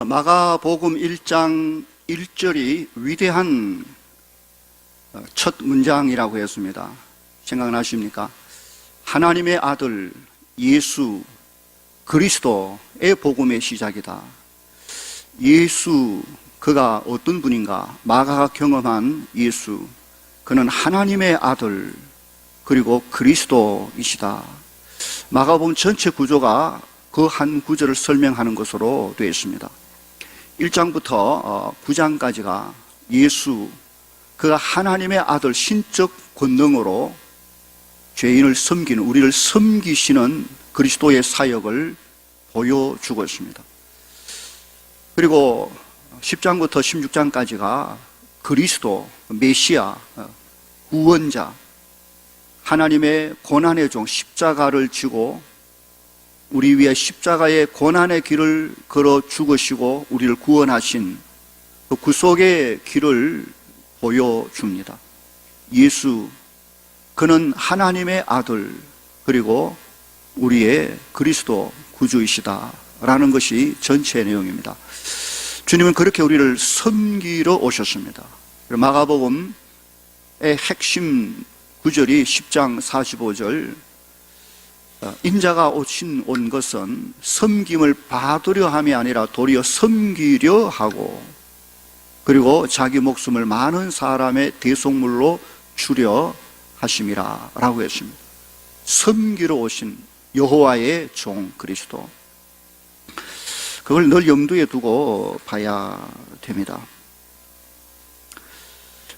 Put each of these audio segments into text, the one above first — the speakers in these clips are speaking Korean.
마가복음 1장 1절이 위대한 첫 문장이라고 했습니다. 생각나십니까? 하나님의 아들 예수 그리스도의 복음의 시작이다. 예수, 그가 어떤 분인가? 마가가 경험한 예수, 그는 하나님의 아들 그리고 그리스도이시다. 마가복음 전체 구조가 그 한 구절을 설명하는 것으로 되어 있습니다. 1장부터 9장까지가 예수, 그가 하나님의 아들, 신적 권능으로 죄인을 섬기는, 우리를 섬기시는 그리스도의 사역을 보여주고 있습니다. 그리고 10장부터 16장까지가 그리스도, 메시아, 구원자, 하나님의 고난의 종, 십자가를 지고 우리 위해 십자가의 고난의 길을 걸어 죽으시고 우리를 구원하신 그 구속의 길을 보여줍니다. 예수, 그는 하나님의 아들 그리고 우리의 그리스도 구주이시다라는 것이 전체 내용입니다. 주님은 그렇게 우리를 섬기러 오셨습니다. 마가복음의 핵심 구절이 10장 45절, 인자가 온 것은 섬김을 받으려 함이 아니라 도리어 섬기려 하고 그리고 자기 목숨을 많은 사람의 대속물로 주려 하심이라 라고 했습니다. 섬기러 오신 여호와의 종 그리스도, 그걸 늘 염두에 두고 봐야 됩니다.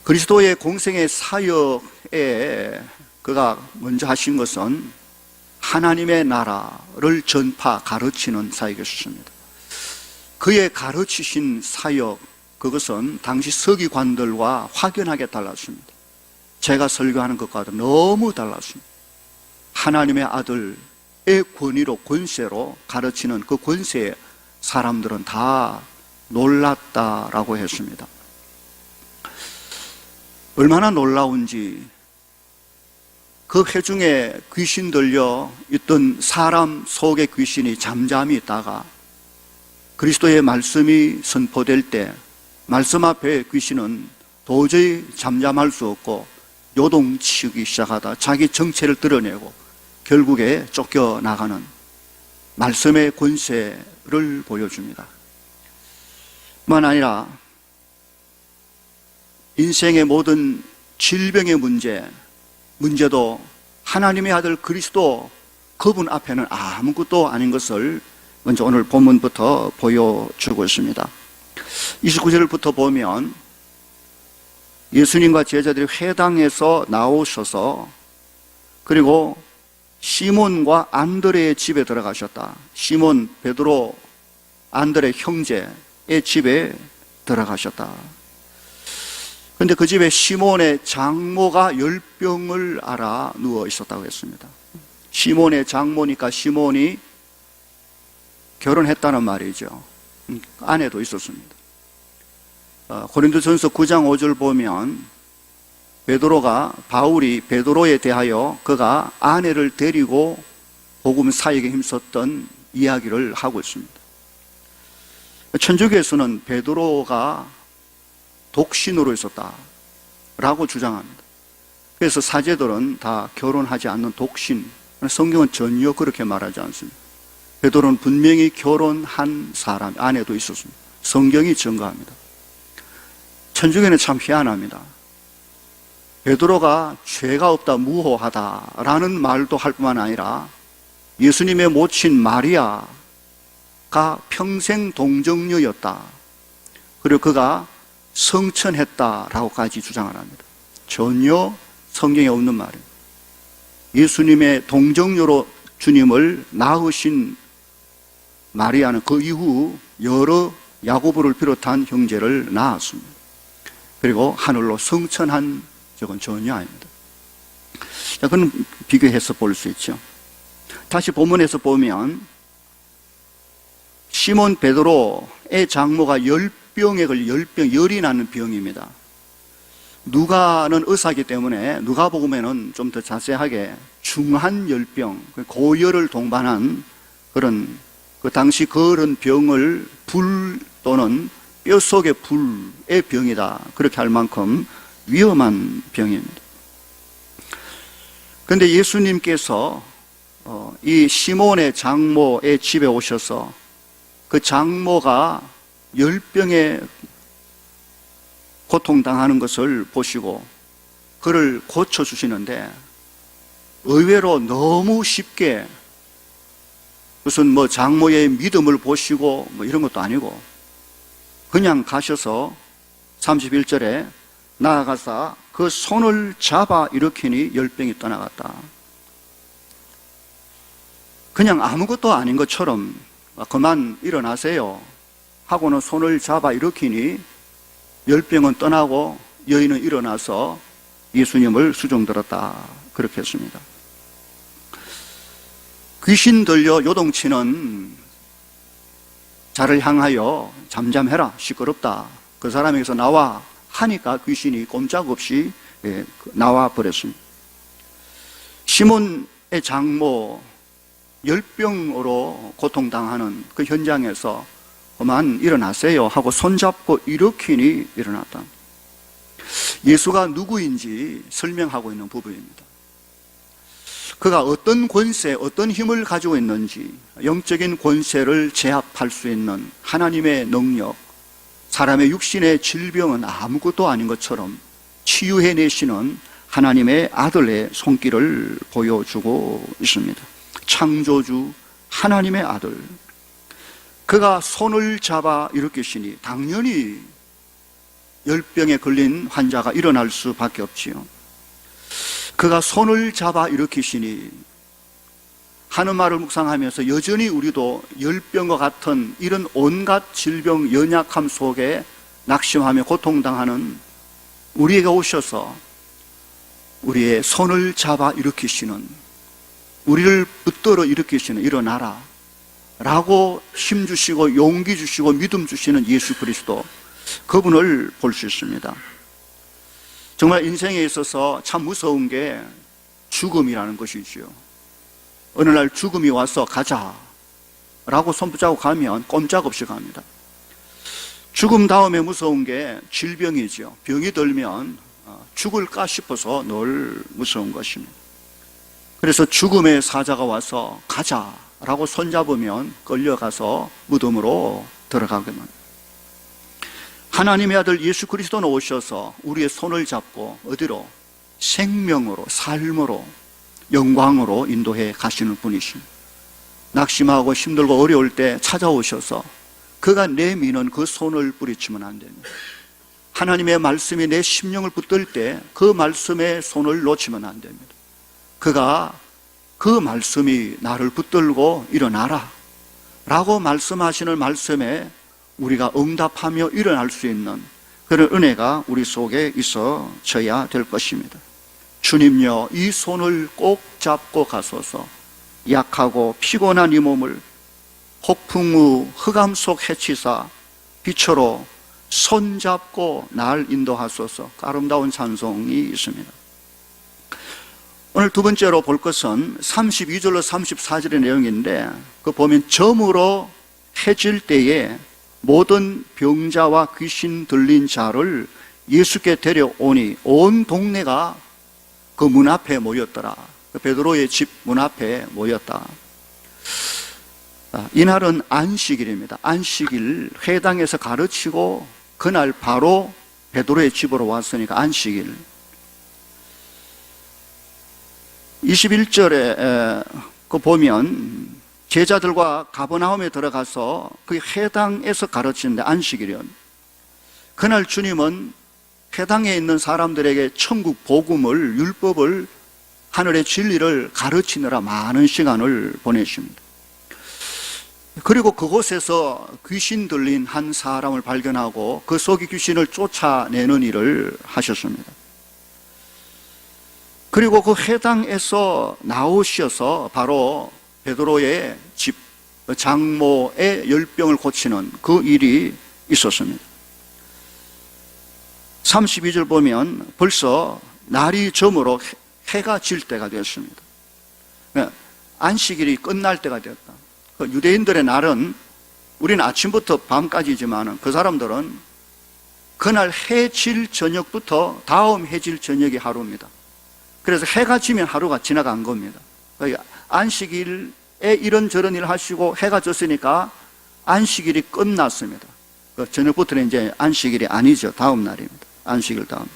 그리스도의 공생의 사역에 그가 먼저 하신 것은 하나님의 나라를 전파, 가르치는 사역이었습니다. 그의 가르치신 사역, 그것은 당시 서기관들과 확연하게 달랐습니다. 제가 설교하는 것과도 너무 달랐습니다. 하나님의 아들의 권위로, 권세로 가르치는 그 권세에 사람들은 다 놀랐다라고 했습니다. 얼마나 놀라운지, 그 회중에 귀신 들려 있던 사람 속의 귀신이 잠잠히 있다가 그리스도의 말씀이 선포될 때 말씀 앞에 귀신은 도저히 잠잠할 수 없고 요동치기 시작하다 자기 정체를 드러내고 결국에 쫓겨나가는 말씀의 권세를 보여줍니다. 뿐만 아니라 인생의 모든 질병의 문제도 하나님의 아들 그리스도, 그분 앞에는 아무것도 아닌 것을 먼저 오늘 본문부터 보여주고 있습니다. 29절부터 보면 예수님과 제자들이 회당에서 나오셔서 그리고 시몬과 안드레의 집에 들어가셨다. 시몬, 베드로, 안드레 형제의 집에 들어가셨다. 그런데 그 집에 시몬의 장모가 10병을 앓아 누워 있었다고 했습니다. 시몬의 장모니까 시몬이 결혼했다는 말이죠. 아내도 있었습니다. 고린도전서 9장 5절 보면 바울이 베드로에 대하여 그가 아내를 데리고 복음 사역에 힘썼던 이야기를 하고 있습니다. 천주교에서는 베드로가 독신으로 있었다라고 주장합니다. 그래서 사제들은 다 결혼하지 않는 독신, 성경은 전혀 그렇게 말하지 않습니다. 베드로는 분명히 결혼한 사람, 아내도 있었습니다. 성경이 증거합니다. 천주교는 참 희한합니다. 베드로가 죄가 없다, 무호하다라는 말도 할 뿐만 아니라 예수님의 모친 마리아가 평생 동정녀였다, 그리고 그가 성천했다라고까지 주장을 합니다. 전혀 성경에 없는 말입니다. 예수님의 동정녀로 주님을 낳으신 마리아는 그 이후 여러 야고보를 비롯한 형제를 낳았습니다. 그리고 하늘로 성천한 적은 전혀 아닙니다. 자, 그건 비교해서 볼 수 있죠. 다시 본문에서 보면 시몬 베드로의 장모가 열이 나는 병입니다. 누가는 의사이기 때문에 누가복음에는 좀 더 자세하게 중한 열병, 고열을 동반한 그런 그 당시 그런 병을 불 또는 뼛속의 불의 병이다. 그렇게 할 만큼 위험한 병입니다. 그런데 예수님께서 이 시몬의 장모의 집에 오셔서 그 장모가 열병에 고통당하는 것을 보시고 그를 고쳐주시는데 의외로 너무 쉽게 무슨 장모의 믿음을 보시고 이런 것도 아니고 그냥 가셔서 31절에 나아가사 그 손을 잡아 일으키니 열병이 떠나갔다. 그냥 아무것도 아닌 것처럼 그만 일어나세요 하고는 손을 잡아 일으키니 열병은 떠나고 여인은 일어나서 예수님을 수종들었다. 그렇게 했습니다. 귀신 들려 요동치는 자를 향하여 잠잠해라, 시끄럽다, 그 사람에게서 나와 하니까 귀신이 꼼짝없이 나와 버렸습니다. 시몬의 장모 열병으로 고통당하는 그 현장에서 그만 일어나세요 하고 손잡고 일으키니 일어났다. 예수가 누구인지 설명하고 있는 부분입니다. 그가 어떤 권세, 어떤 힘을 가지고 있는지, 영적인 권세를 제압할 수 있는 하나님의 능력, 사람의 육신의 질병은 아무것도 아닌 것처럼 치유해내시는 하나님의 아들의 손길을 보여주고 있습니다. 창조주 하나님의 아들, 그가 손을 잡아 일으키시니 당연히 열병에 걸린 환자가 일어날 수밖에 없지요. 그가 손을 잡아 일으키시니 하는 말을 묵상하면서 여전히 우리도 열병과 같은 이런 온갖 질병, 연약함 속에 낙심하며 고통당하는 우리에게 오셔서 우리의 손을 잡아 일으키시는, 우리를 붙들어 일으키시는, 일어나라 라고 힘 주시고 용기 주시고 믿음 주시는 예수 그리스도, 그분을 볼 수 있습니다. 정말 인생에 있어서 참 무서운 게 죽음이라는 것이지요. 어느 날 죽음이 와서 가자 라고 손붙잡고 가면 꼼짝없이 갑니다. 죽음 다음에 무서운 게 질병이죠. 병이 들면 죽을까 싶어서 늘 무서운 것입니다. 그래서 죽음의 사자가 와서 가자 라고 손잡으면 끌려가서 무덤으로 들어가게 됩니다. 하나님의 아들 예수 그리스도는 오셔서 우리의 손을 잡고 어디로? 생명으로, 삶으로, 영광으로 인도해 가시는 분이십니다. 낙심하고 힘들고 어려울 때 찾아오셔서 그가 내미는 그 손을 뿌리치면 안 됩니다. 하나님의 말씀이 내 심령을 붙들 때 그 말씀의 손을 놓치면 안 됩니다. 그가 그 말씀이 나를 붙들고 일어나라 라고 말씀하시는 말씀에 우리가 응답하며 일어날 수 있는 그런 은혜가 우리 속에 있어져야 될 것입니다. 주님요, 이 손을 꼭 잡고 가소서. 약하고 피곤한 이 몸을 폭풍 후 흑암 속 해치사 빛으로 손잡고 날 인도하소서. 아름다운 찬송이 있습니다. 오늘 두 번째로 볼 것은 32절로 34절의 내용인데, 그 보면 점으로 해질 때에 모든 병자와 귀신 들린 자를 예수께 데려오니 온 동네가 그 문 앞에 모였더라. 베드로의 집 문 앞에 모였다. 이날은 안식일입니다. 안식일, 회당에서 가르치고 그날 바로 베드로의 집으로 왔으니까 안식일. 21절에 그 보면 제자들과 가버나움에 들어가서 그 회당에서 가르치는데 안식일이요. 그날 주님은 회당에 있는 사람들에게 천국 복음을, 율법을, 하늘의 진리를 가르치느라 많은 시간을 보내십니다. 그리고 그곳에서 귀신 들린 한 사람을 발견하고 그 속의 귀신을 쫓아내는 일을 하셨습니다. 그리고 그 회당에서 나오셔서 바로 베드로의 집 장모의 열병을 고치는 그 일이 있었습니다. 32절 보면 벌써 날이 저물어 해가 질 때가 되었습니다. 안식일이 끝날 때가 되었다. 유대인들의 날은 우리는 아침부터 밤까지지만 그 사람들은 그날 해질 저녁부터 다음 해질 저녁이 하루입니다. 그래서 해가 지면 하루가 지나간 겁니다. 그러니까 안식일에 이런저런 일 하시고 해가 졌으니까 안식일이 끝났습니다. 저녁부터는 이제 안식일이 아니죠. 다음 날입니다. 안식일 다음.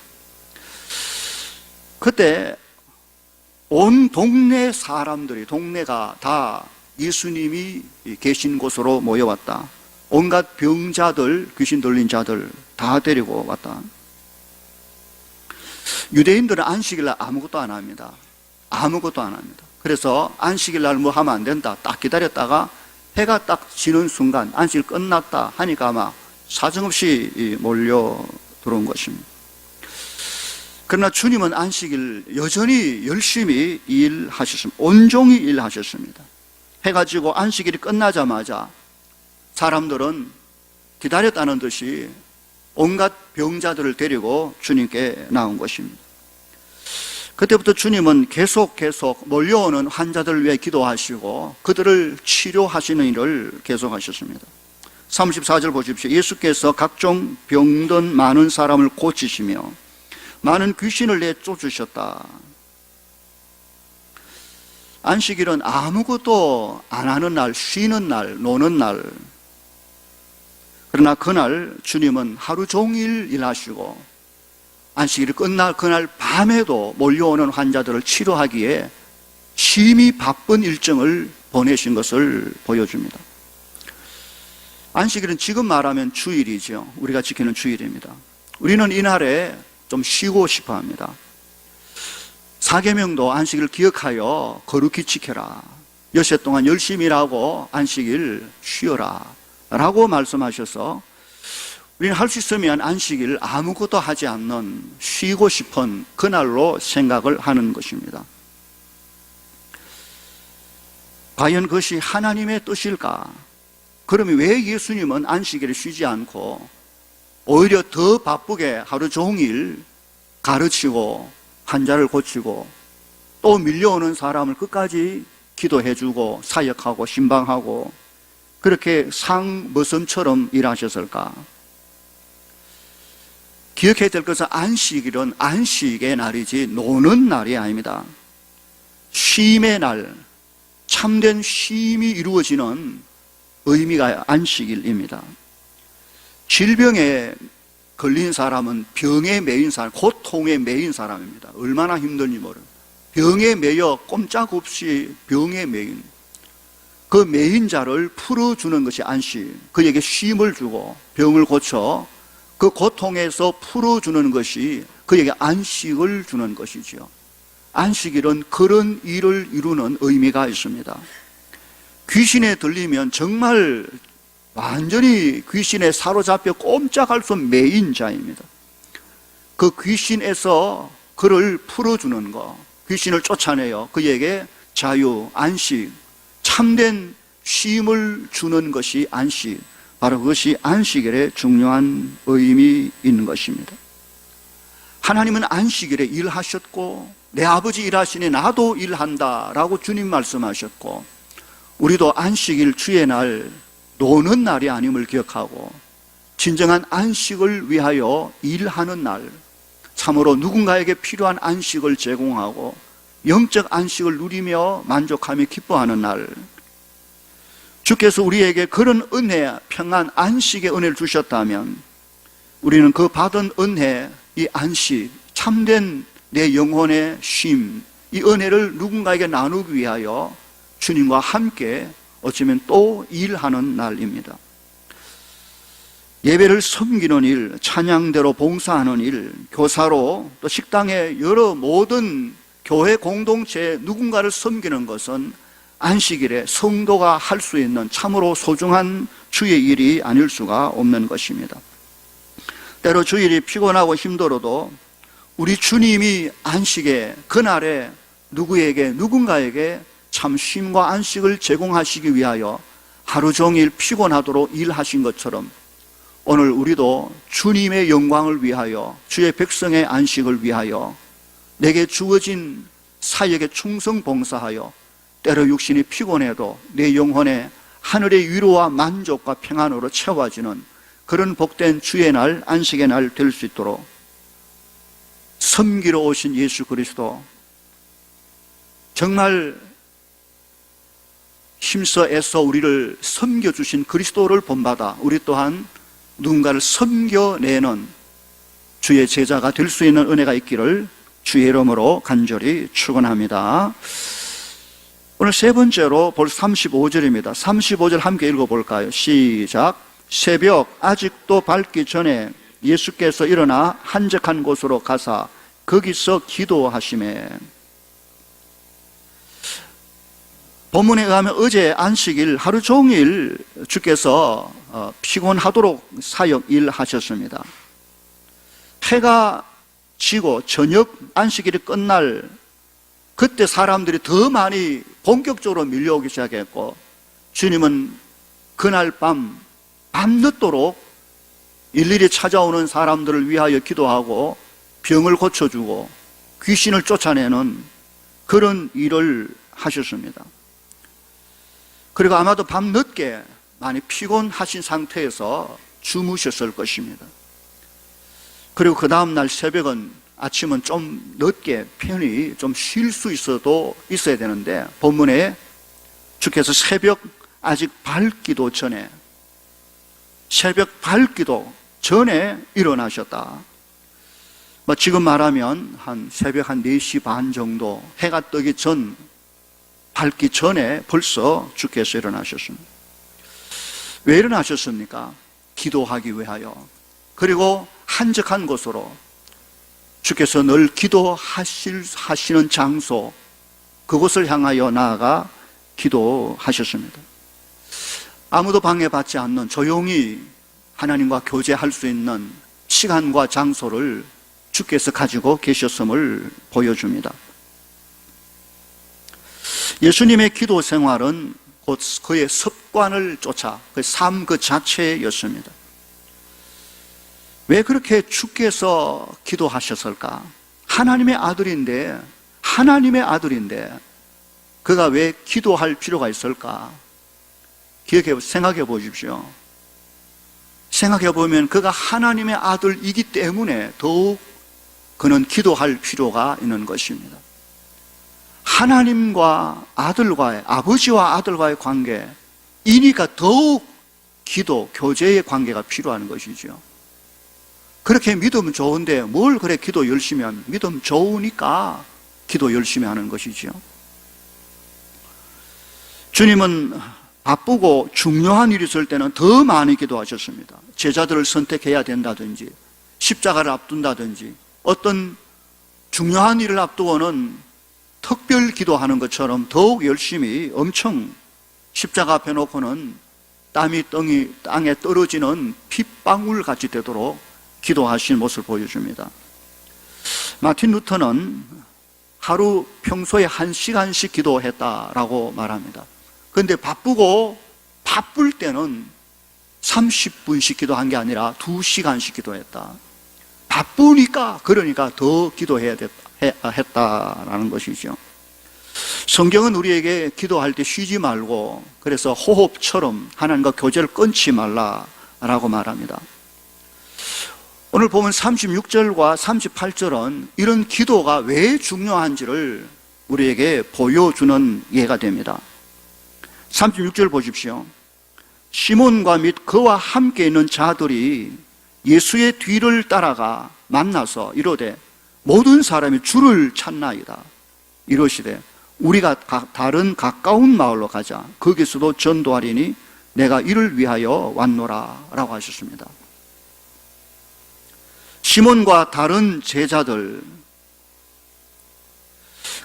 그때 온 동네 사람들이, 동네가 다 예수님이 계신 곳으로 모여왔다. 온갖 병자들, 귀신 들린 자들 다 데리고 왔다. 유대인들은 안식일날 아무것도 안 합니다. 아무것도 안 합니다. 그래서 안식일날 뭐 하면 안 된다. 딱 기다렸다가 해가 딱 지는 순간 안식일 끝났다 하니까 아마 사정없이 몰려 들어온 것입니다. 그러나 주님은 안식일 여전히 열심히 일하셨습니다. 온종일 일하셨습니다. 해가 지고 안식일이 끝나자마자 사람들은 기다렸다는 듯이 온갖 병자들을 데리고 주님께 나온 것입니다. 그때부터 주님은 계속 몰려오는 환자들을 위해 기도하시고 그들을 치료하시는 일을 계속하셨습니다. 34절 보십시오. 예수께서 각종 병든 많은 사람을 고치시며 많은 귀신을 내쫓으셨다. 안식일은 아무것도 안 하는 날, 쉬는 날, 노는 날. 그러나 그날 주님은 하루 종일 일하시고 안식일이 끝날 그날 밤에도 몰려오는 환자들을 치료하기에 심히 바쁜 일정을 보내신 것을 보여줍니다. 안식일은 지금 말하면 주일이죠. 우리가 지키는 주일입니다. 우리는 이날에 좀 쉬고 싶어 합니다. 사계명도 안식일을 기억하여 거룩히 지켜라. 여세 동안 열심히 일하고 안식일 쉬어라 라고 말씀하셔서 우리는 할 수 있으면 안식일 아무것도 하지 않는 쉬고 싶은 그날로 생각을 하는 것입니다. 과연 그것이 하나님의 뜻일까? 그러면 왜 예수님은 안식일에 쉬지 않고 오히려 더 바쁘게 하루 종일 가르치고 환자를 고치고 또 밀려오는 사람을 끝까지 기도해주고 사역하고 신방하고 그렇게 상머슴처럼 일하셨을까? 기억해야 될 것은 안식일은 안식의 날이지 노는 날이 아닙니다. 쉼의 날, 참된 쉼이 이루어지는 의미가 안식일입니다. 질병에 걸린 사람은 병에 매인 사람, 고통에 매인 사람입니다. 얼마나 힘든지 모릅니다. 병에 매여 꼼짝없이 병에 매인 그 매인 자를 풀어주는 것이 안식. 그에게 쉼을 주고 병을 고쳐 그 고통에서 풀어주는 것이 그에게 안식을 주는 것이지요. 안식일은 그런 일을 이루는 의미가 있습니다. 귀신에 들리면 정말 완전히 귀신에 사로잡혀 꼼짝할 수 없는 매인 자입니다. 그 귀신에서 그를 풀어주는 것, 귀신을 쫓아내어 그에게 자유, 안식, 참된 쉼을 주는 것이 안식. 바로 그것이 안식일의 중요한 의미 있는 것입니다. 하나님은 안식일에 일하셨고 내 아버지 일하시니 나도 일한다 라고 주님 말씀하셨고 우리도 안식일 주의 날 노는 날이 아님을 기억하고 진정한 안식을 위하여 일하는 날, 참으로 누군가에게 필요한 안식을 제공하고 영적 안식을 누리며 만족하며 기뻐하는 날, 주께서 우리에게 그런 은혜, 평안, 안식의 은혜를 주셨다면 우리는 그 받은 은혜, 이 안식, 참된 내 영혼의 쉼, 이 은혜를 누군가에게 나누기 위하여 주님과 함께 어쩌면 또 일하는 날입니다. 예배를 섬기는 일, 찬양대로 봉사하는 일, 교사로 또 식당의 여러 모든 교회 공동체에 누군가를 섬기는 것은 안식일에 성도가 할 수 있는 참으로 소중한 주의 일이 아닐 수가 없는 것입니다. 때로 주일이 피곤하고 힘들어도 우리 주님이 안식에 그날에 누군가에게 참 쉼과 안식을 제공하시기 위하여 하루 종일 피곤하도록 일하신 것처럼 오늘 우리도 주님의 영광을 위하여 주의 백성의 안식을 위하여 내게 주어진 사역에 충성 봉사하여 때로 육신이 피곤해도 내 영혼에 하늘의 위로와 만족과 평안으로 채워지는 그런 복된 주의 날, 안식의 날 될 수 있도록 섬기러 오신 예수 그리스도, 정말 힘써 애써 우리를 섬겨주신 그리스도를 본받아 우리 또한 누군가를 섬겨내는 주의 제자가 될 수 있는 은혜가 있기를 주의 이름으로 간절히 축원합니다. 오늘 세 번째로 볼 35절입니다. 35절 함께 읽어볼까요? 시작. 새벽 아직도 밝기 전에 예수께서 일어나 한적한 곳으로 가사 거기서 기도하시매. 본문에 의하면 어제 안식일 하루 종일 주께서 피곤하도록 사역 일하셨습니다. 해가 지고 저녁 안식일이 끝날 그때 사람들이 더 많이 본격적으로 밀려오기 시작했고, 주님은 그날 밤늦도록 일일이 찾아오는 사람들을 위하여 기도하고 병을 고쳐주고 귀신을 쫓아내는 그런 일을 하셨습니다. 그리고 아마도 밤늦게 많이 피곤하신 상태에서 주무셨을 것입니다. 그리고 그 다음날 아침은 좀 늦게 편히 좀 쉴 수 있어야 되는데, 본문에 주께서 새벽 밝기도 전에 일어나셨다. 지금 말하면 새벽 4시 반 정도, 해가 밝기 전에 벌써 주께서 일어나셨습니다. 왜 일어나셨습니까? 기도하기 위하여. 그리고 한적한 곳으로, 주께서 늘 기도하시는 장소, 그곳을 향하여 나아가 기도하셨습니다. 아무도 방해받지 않는 조용히 하나님과 교제할 수 있는 시간과 장소를 주께서 가지고 계셨음을 보여줍니다. 예수님의 기도 생활은 곧 그의 습관을 쫓아 그 삶 그 자체였습니다. 왜 그렇게 주께서 기도하셨을까? 하나님의 아들인데 그가 왜 기도할 필요가 있을까? 생각해 보십시오. 생각해 보면 그가 하나님의 아들이기 때문에 더욱 그는 기도할 필요가 있는 것입니다. 하나님과 아버지와 아들과의 관계이니까 더욱 교제의 관계가 필요한 것이죠. 그렇게 믿으면 좋은데 뭘 그래 기도 열심히 하면, 믿음 좋으니까 기도 열심히 하는 것이죠. 주님은 바쁘고 중요한 일이 있을 때는 더 많이 기도하셨습니다. 제자들을 선택해야 된다든지, 십자가를 앞둔다든지, 어떤 중요한 일을 앞두고는 특별 기도하는 것처럼 더욱 열심히 엄청 십자가 앞에 놓고는 땀이 땅에 떨어지는 핏방울 같이 되도록 기도하신 모습을 보여줍니다. 마틴 루터는 하루 평소에 1시간씩 기도했다라고 말합니다. 그런데 바쁠 때는 30분씩 기도한 게 아니라 2시간씩 기도했다. 바쁘니까 더 기도해야 했다라는 것이죠. 성경은 우리에게 기도할 때 쉬지 말고, 그래서 호흡처럼 하나님과 교제를 끊지 말라라고 말합니다. 오늘 보면 36절과 38절은 이런 기도가 왜 중요한지를 우리에게 보여주는 예가 됩니다. 36절 보십시오. 시몬과 및 그와 함께 있는 자들이 예수의 뒤를 따라가 만나서 이르되 모든 사람이 주를 찾나이다. 이러시되 우리가 다른 가까운 마을로 가자. 거기서도 전도하리니 내가 이를 위하여 왔노라 라고 하셨습니다. 시몬과 다른 제자들,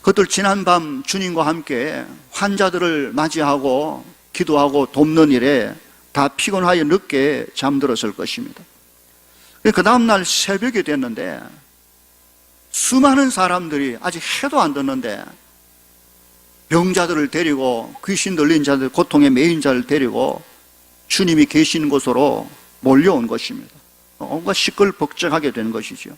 그들 지난밤 주님과 함께 환자들을 맞이하고 기도하고 돕는 일에 다 피곤하여 늦게 잠들었을 것입니다. 그 다음날 새벽이 됐는데 수많은 사람들이 아직 해도 안 됐는데 병자들을 데리고, 귀신 들린 자들, 고통의 메인 자를 데리고 주님이 계신 곳으로 몰려온 것입니다. 뭔가 시끌벅적하게 된 것이죠.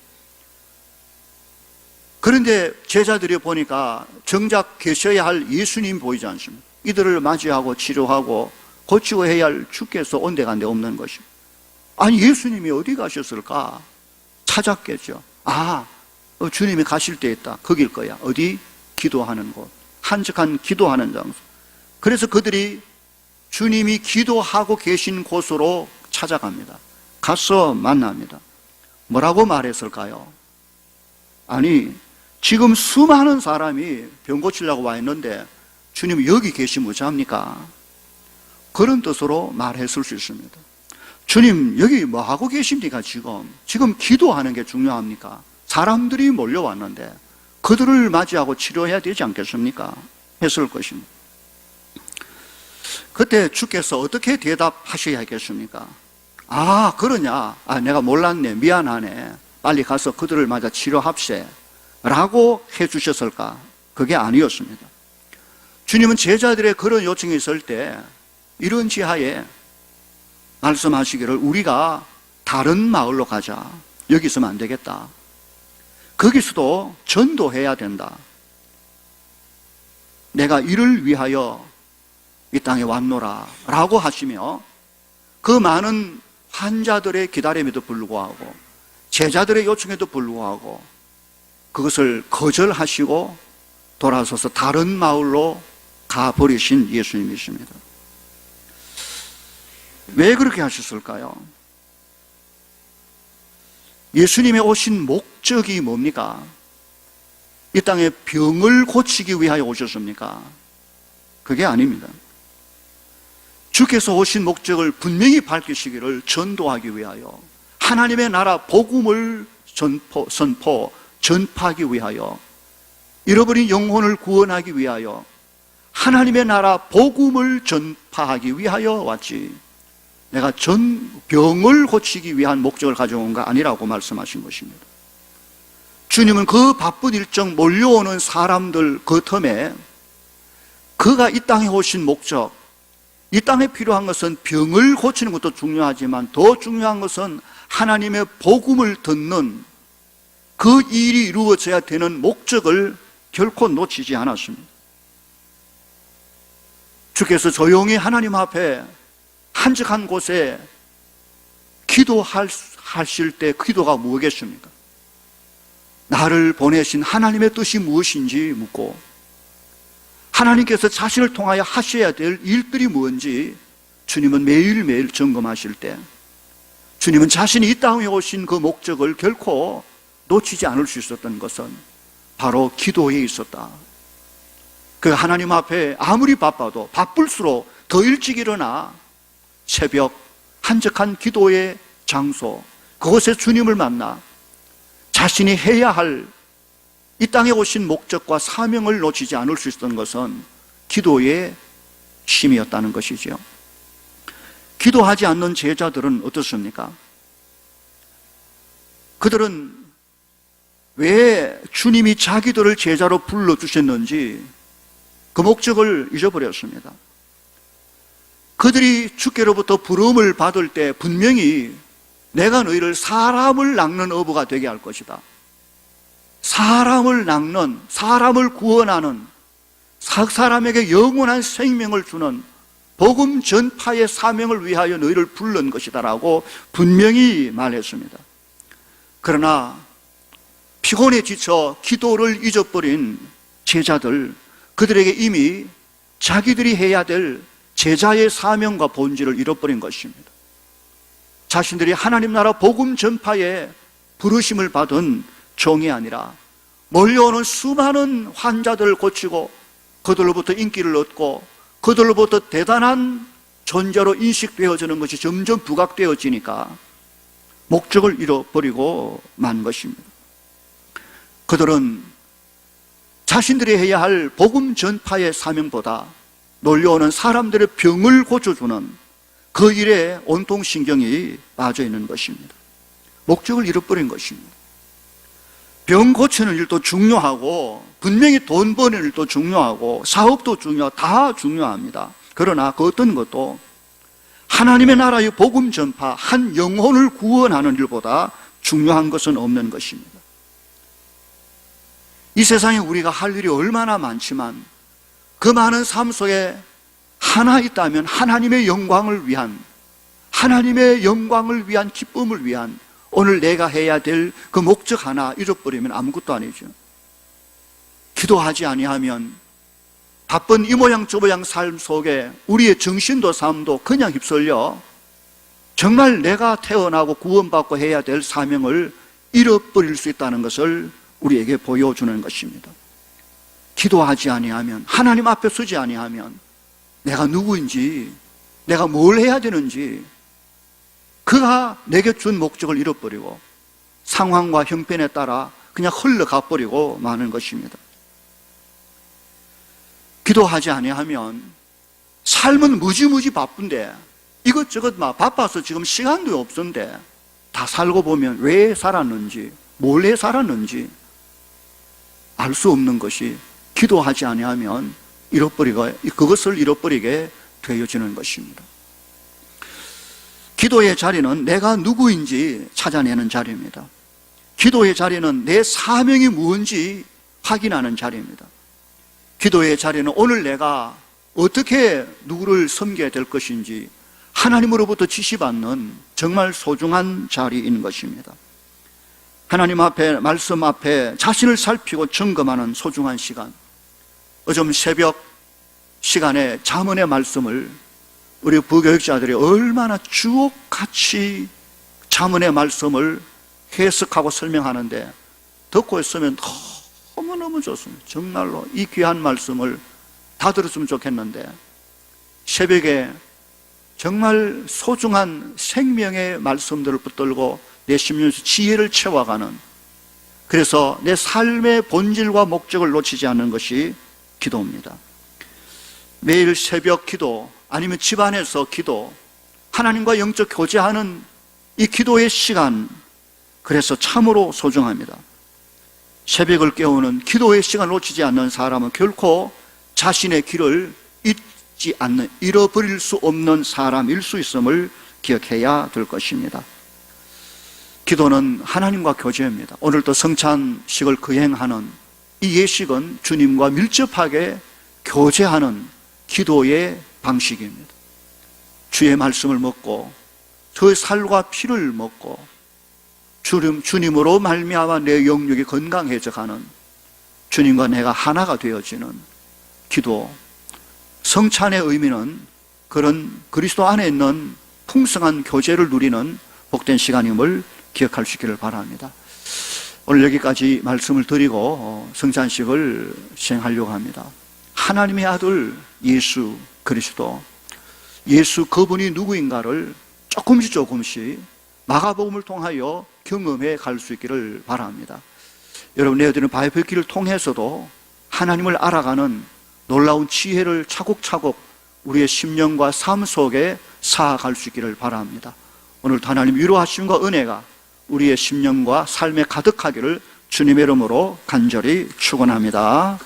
그런데 제자들이 보니까 정작 계셔야 할 예수님 보이지 않습니다. 이들을 맞이하고 치료하고 고치고 해야 할 주께서 온데간데 없는 것입니다. 아니, 예수님이 어디 가셨을까? 찾았겠죠. 주님이 가실 때 있다. 거길 거야. 어디? 기도하는 곳. 한적한 기도하는 장소. 그래서 그들이 주님이 기도하고 계신 곳으로 찾아갑니다. 가서 만납니다. 뭐라고 말했을까요? 아니, 지금 수많은 사람이 병 고치려고 와 있는데 주님 여기 계시면 어찌합니까? 그런 뜻으로 말했을 수 있습니다. 주님 여기 뭐 하고 계십니까? 지금 기도하는 게 중요합니까? 사람들이 몰려왔는데 그들을 맞이하고 치료해야 되지 않겠습니까? 했을 것입니다. 그때 주께서 어떻게 대답하셔야 하겠습니까? 그러냐? 내가 몰랐네. 미안하네. 빨리 가서 그들을 맞아 치료합세. 라고 해주셨을까? 그게 아니었습니다. 주님은 제자들의 그런 요청이 있을 때 이런 지하에 말씀하시기를 우리가 다른 마을로 가자. 여기 있으면 안 되겠다. 거기서도 전도해야 된다. 내가 이를 위하여 이 땅에 왔노라 라고 하시며 그 많은 환자들의 기다림에도 불구하고 제자들의 요청에도 불구하고 그것을 거절하시고 돌아서서 다른 마을로 가버리신 예수님이십니다. 왜 그렇게 하셨을까요? 예수님의 오신 목적이 뭡니까? 이 땅에 병을 고치기 위하여 오셨습니까? 그게 아닙니다. 주께서 오신 목적을 분명히 밝히시기를 전도하기 위하여 하나님의 나라 복음을 전파하기 위하여 잃어버린 영혼을 구원하기 위하여 하나님의 나라 복음을 전파하기 위하여 왔지 내가 병을 고치기 위한 목적을 가져온 거 아니라고 말씀하신 것입니다. 주님은 그 바쁜 일정 몰려오는 사람들 그 틈에 그가 이 땅에 오신 목적, 이 땅에 필요한 것은 병을 고치는 것도 중요하지만 더 중요한 것은 하나님의 복음을 듣는 그 일이 이루어져야 되는 목적을 결코 놓치지 않았습니다. 주께서 조용히 하나님 앞에 한적한 곳에 기도하실 때 기도가 무엇이겠습니까? 나를 보내신 하나님의 뜻이 무엇인지 묻고 하나님께서 자신을 통하여 하셔야 될 일들이 뭔지 주님은 매일매일 점검하실 때 주님은 자신이 이 땅에 오신 그 목적을 결코 놓치지 않을 수 있었던 것은 바로 기도에 있었다. 그 하나님 앞에 아무리 바빠도 바쁠수록 더 일찍 일어나 새벽 한적한 기도의 장소 그곳에 주님을 만나 자신이 해야 할 이 땅에 오신 목적과 사명을 놓치지 않을 수 있었던 것은 기도의 힘이었다는 것이죠. 기도하지 않는 제자들은 어떻습니까? 그들은 왜 주님이 자기들을 제자로 불러주셨는지 그 목적을 잊어버렸습니다. 그들이 주께로부터 부름을 받을 때 분명히 내가 너희를 사람을 낚는 어부가 되게 할 것이다. 사람을 낚는, 사람을 구원하는, 사람에게 영원한 생명을 주는 복음 전파의 사명을 위하여 너희를 부른 것이다 라고 분명히 말했습니다. 그러나 피곤에 지쳐 기도를 잊어버린 제자들, 그들에게 이미 자기들이 해야 될 제자의 사명과 본질을 잃어버린 것입니다. 자신들이 하나님 나라 복음 전파에 부르심을 받은 종이 아니라 몰려오는 수많은 환자들을 고치고 그들로부터 인기를 얻고 그들로부터 대단한 존재로 인식되어지는 것이 점점 부각되어지니까 목적을 잃어버리고 만 것입니다. 그들은 자신들이 해야 할 복음 전파의 사명보다 놀려오는 사람들의 병을 고쳐주는 그 일에 온통 신경이 빠져 있는 것입니다. 목적을 잃어버린 것입니다. 병 고치는 일도 중요하고 분명히 돈 버는 일도 중요하고 사업도 다 중요합니다. 그러나 그 어떤 것도 하나님의 나라의 복음 전파, 한 영혼을 구원하는 일보다 중요한 것은 없는 것입니다. 이 세상에 우리가 할 일이 얼마나 많지만 그 많은 삶 속에 하나 있다면 하나님의 영광을 위한, 하나님의 영광을 위한, 기쁨을 위한 오늘 내가 해야 될 그 목적 하나 잃어버리면 아무것도 아니죠. 기도하지 아니하면 바쁜 이 모양 저 모양 삶 속에 우리의 정신도 삶도 그냥 휩쓸려 정말 내가 태어나고 구원받고 해야 될 사명을 잃어버릴 수 있다는 것을 우리에게 보여주는 것입니다. 기도하지 아니하면, 하나님 앞에 서지 아니하면 내가 누구인지, 내가 뭘 해야 되는지, 그가 내게 준 목적을 잃어버리고 상황과 형편에 따라 그냥 흘러가 버리고 마는 것입니다. 기도하지 아니하면 삶은 무지무지 바쁜데 이것저것 막 바빠서 지금 시간도 없는데 다 살고 보면 왜 살았는지, 몰래 살았는지 알 수 없는 것이 기도하지 아니하면 그것을 잃어버리게 되어지는 것입니다. 기도의 자리는 내가 누구인지 찾아내는 자리입니다. 기도의 자리는 내 사명이 무엇인지 확인하는 자리입니다. 기도의 자리는 오늘 내가 어떻게 누구를 섬겨야 될 것인지 하나님으로부터 지시받는 정말 소중한 자리인 것입니다. 하나님 앞에, 말씀 앞에 자신을 살피고 점검하는 소중한 시간. 요즘 새벽 시간에 잠언의 말씀을 우리 부교육자들이 얼마나 주옥같이 잠언의 말씀을 해석하고 설명하는데 듣고 있으면 너무너무 좋습니다. 정말로 이 귀한 말씀을 다 들었으면 좋겠는데 새벽에 정말 소중한 생명의 말씀들을 붙들고 내 심령에서 지혜를 채워가는, 그래서 내 삶의 본질과 목적을 놓치지 않는 것이 기도입니다. 매일 새벽 기도 아니면 집안에서 기도, 하나님과 영적 교제하는 이 기도의 시간, 그래서 참으로 소중합니다. 새벽을 깨우는 기도의 시간을 놓치지 않는 사람은 결코 자신의 길을 잊지 않는, 잃어버릴 수 없는 사람일 수 있음을 기억해야 될 것입니다. 기도는 하나님과 교제입니다. 오늘도 성찬식을 거행하는 이 예식은 주님과 밀접하게 교제하는 기도의 방식입니다. 주의 말씀을 먹고 그 살과 피를 먹고 주님으로 말미암아 내 영육이 건강해져 가는, 주님과 내가 하나가 되어지는 기도. 성찬의 의미는 그런 그리스도 안에 있는 풍성한 교제를 누리는 복된 시간임을 기억할 수 있기를 바랍니다. 오늘 여기까지 말씀을 드리고 성찬식을 시행하려고 합니다. 하나님의 아들 예수 그리스도, 예수 그분이 누구인가를 조금씩 마가복음을 통하여 경험해 갈 수 있기를 바랍니다. 여러분, 내어드리는 바이블기를 통해서도 하나님을 알아가는 놀라운 지혜를 차곡차곡 우리의 심령과 삶 속에 쌓아갈 수 있기를 바랍니다. 오늘도 하나님 위로하심과 은혜가 우리의 심령과 삶에 가득하기를 주님의 이름으로 간절히 축원합니다.